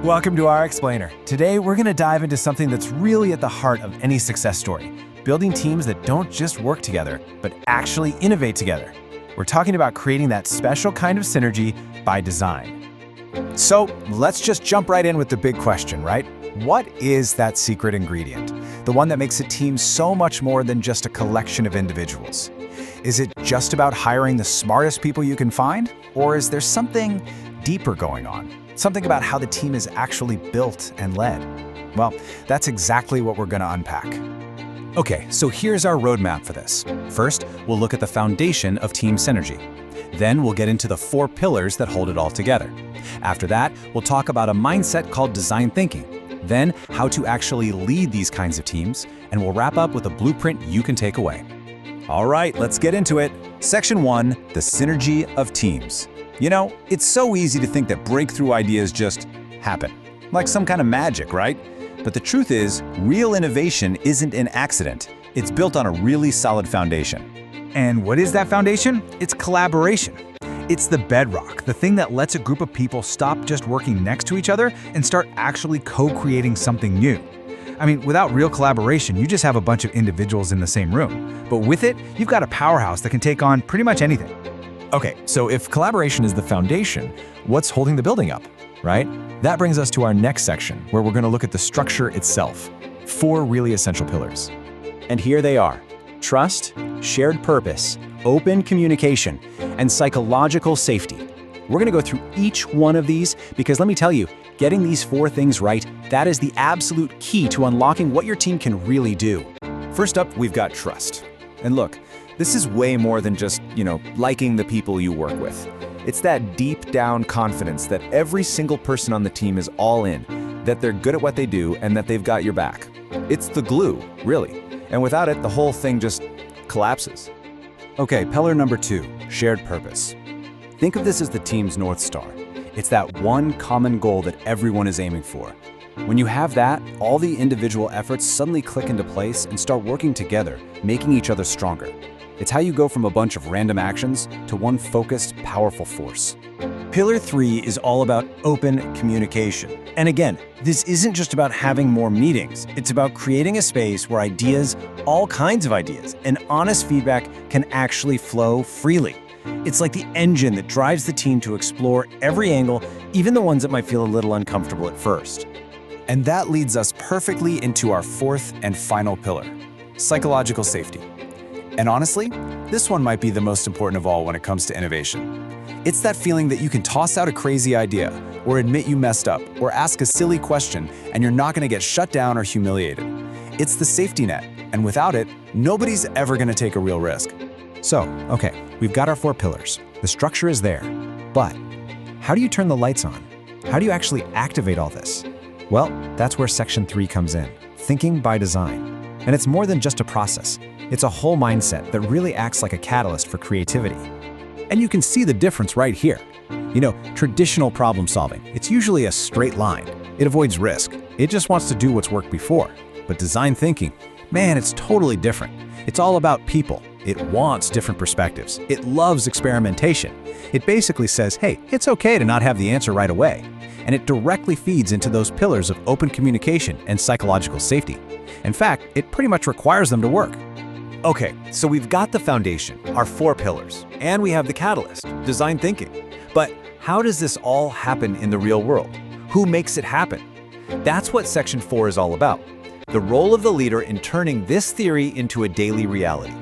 Welcome to our Explainer. Today, we're going to dive into something that's really at the heart of any success story, building teams that don't just work together, but actually innovate together. We're talking about creating that special kind of synergy by design. So let's just jump right in with the big question, right? What is that secret ingredient? The one that makes a team so much more than just a collection of individuals. Is it just about hiring the smartest people you can find? Or is there something deeper going on? Something about how the team is actually built and led? Well, that's exactly what we're going to unpack. Okay, so here's our roadmap for this. First, we'll look at the foundation of team synergy. Then we'll get into the 4 pillars that hold it all together. After that, we'll talk about a mindset called design thinking. Then, how to actually lead these kinds of teams, and we'll wrap up with a blueprint you can take away. All right, let's get into it. Section 1, the synergy of teams. You know, it's so easy to think that breakthrough ideas just happen, like some kind of magic, right? But the truth is, real innovation isn't an accident. It's built on a really solid foundation. And what is that foundation? It's collaboration. It's the bedrock, the thing that lets a group of people stop just working next to each other and start actually co-creating something new. I mean, without real collaboration, you just have a bunch of individuals in the same room. But with it, you've got a powerhouse that can take on pretty much anything. Okay, so if collaboration is the foundation, what's holding the building up, right? That brings us to our next section, where we're going to look at the structure itself. 4 really essential pillars. And here they are: trust, shared purpose, open communication, and psychological safety. We're going to go through each one of these because let me tell you, getting these 4 things right, that is the absolute key to unlocking what your team can really do. First up, we've got trust. And look, this is way more than just, liking the people you work with. It's that deep down confidence that every single person on the team is all in, that they're good at what they do, and that they've got your back. It's the glue, really. And without it, the whole thing just collapses. Okay, pillar number 2, shared purpose. Think of this as the team's North Star. It's that one common goal that everyone is aiming for. When you have that, all the individual efforts suddenly click into place and start working together, making each other stronger. It's how you go from a bunch of random actions to one focused, powerful force. Pillar 3 is all about open communication. And again, this isn't just about having more meetings. It's about creating a space where ideas, all kinds of ideas, and honest feedback can actually flow freely. It's like the engine that drives the team to explore every angle, even the ones that might feel a little uncomfortable at first. And that leads us perfectly into our 4th and final pillar, psychological safety. And honestly, this one might be the most important of all when it comes to innovation. It's that feeling that you can toss out a crazy idea, or admit you messed up, or ask a silly question, and you're not going to get shut down or humiliated. It's the safety net, and without it, nobody's ever going to take a real risk. So, okay, we've got our 4 pillars. The structure is there. But how do you turn the lights on? How do you actually activate all this? Well, that's where section 3 comes in, thinking by design. And it's more than just a process. It's a whole mindset that really acts like a catalyst for creativity. And you can see the difference right here. Traditional problem solving, it's usually a straight line. It avoids risk. It just wants to do what's worked before. But design thinking, man, it's totally different. It's all about people. It wants different perspectives. It loves experimentation. It basically says, hey, it's okay to not have the answer right away. And it directly feeds into those pillars of open communication and psychological safety. In fact, it pretty much requires them to work. Okay, so we've got the foundation, our 4 pillars, and we have the catalyst, design thinking. But how does this all happen in the real world? Who makes it happen? That's what section 4 is all about, the role of the leader in turning this theory into a daily reality.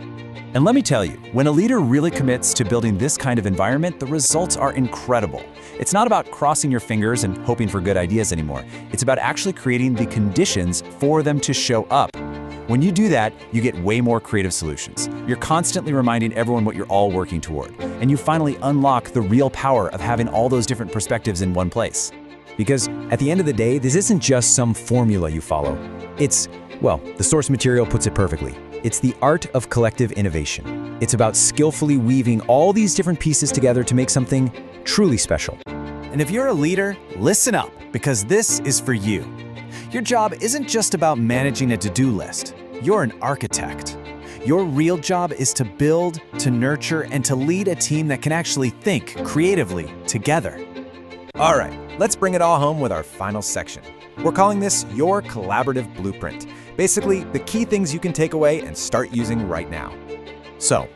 And let me tell you, when a leader really commits to building this kind of environment, the results are incredible. It's not about crossing your fingers and hoping for good ideas anymore. It's about actually creating the conditions for them to show up. When you do that, you get way more creative solutions. You're constantly reminding everyone what you're all working toward, and you finally unlock the real power of having all those different perspectives in one place. Because at the end of the day, this isn't just some formula you follow. It's, well, the source material puts it perfectly. It's the art of collective innovation. It's about skillfully weaving all these different pieces together to make something truly special. And if you're a leader, listen up, because this is for you. Your job isn't just about managing a to-do list. You're an architect. Your real job is to build, to nurture, and to lead a team that can actually think creatively together. All right, let's bring it all home with our final section. We're calling this your collaborative blueprint. Basically, the key things you can take away and start using right now. So,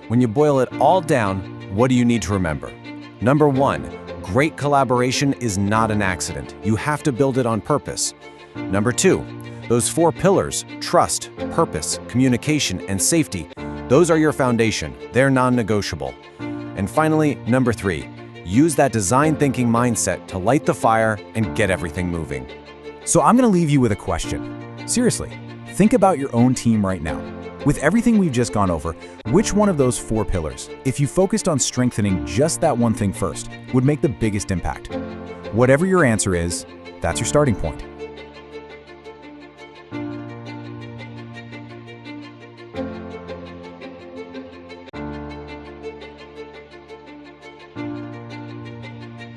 when you boil it all down, what do you need to remember? Number 1, great collaboration is not an accident. You have to build it on purpose. Number 2, those 4 pillars, trust, purpose, communication, and safety, those are your foundation. They're non-negotiable. And finally, number 3, use that design thinking mindset to light the fire and get everything moving. So I'm going to leave you with a question. Seriously, think about your own team right now. With everything we've just gone over, which one of those 4 pillars, if you focused on strengthening just that one thing first, would make the biggest impact? Whatever your answer is, that's your starting point.